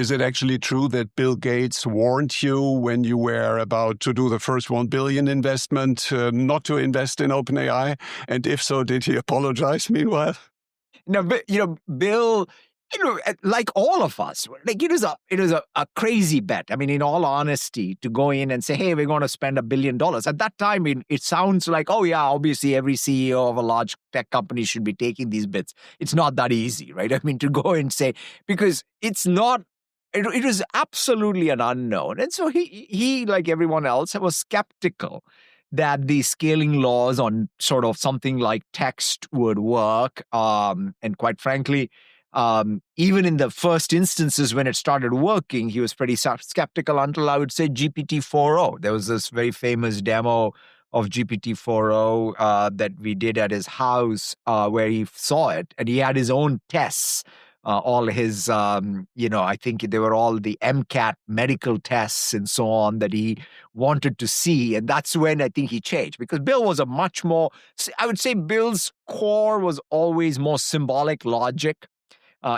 Is it actually true that Bill Gates warned you when you were about to do the first 1 billion investment not to invest in OpenAI? And if so, did he apologize meanwhile? No, but, Bill, like all of us, like it was a crazy bet. I mean, in all honesty, to go in and say, hey, we're going to spend $1 billion. At that time, it sounds like, oh yeah, obviously every CEO of a large tech company should be taking these bets. It's not that easy, right? I mean, to go and say, because it's not, it was absolutely an unknown. And so he, like everyone else, was skeptical that the scaling laws on sort of something like text would work. And quite frankly, even in the first instances when it started working, he was pretty skeptical until I would say GPT-4o. There was this very famous demo of GPT-4o that we did at his house where he saw it, and he had his own tests. All his, I think they were all the MCAT medical tests and so on that he wanted to see. And that's when I think he changed, because Bill was a much more, I would say Bill's core was always more symbolic logic.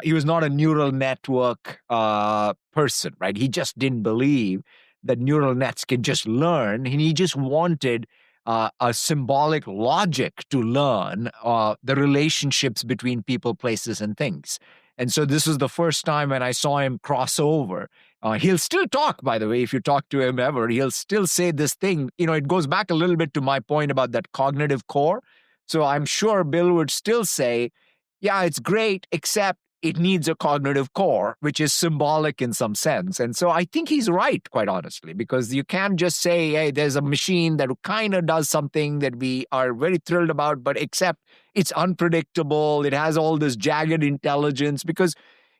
He was not a neural network person, right? He just didn't believe that neural nets can just learn, and he just wanted a symbolic logic to learn the relationships between people, places, and things. And so this was the first time when I saw him cross over. He'll still talk, by the way, if you talk to him ever, he'll still say this thing. It goes back a little bit to my point about that cognitive core. So I'm sure Bill would still say, yeah, it's great, except it needs a cognitive core, which is symbolic in some sense. And so I think he's right, quite honestly, because you can't just say, hey, there's a machine that kind of does something that we are very thrilled about, but except it's unpredictable. It has all this jagged intelligence, because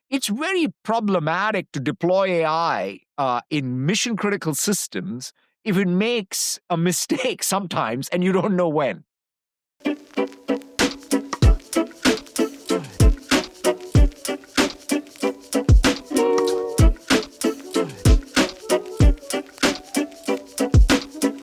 it's very problematic to deploy AI in mission critical systems if it makes a mistake sometimes and you don't know when.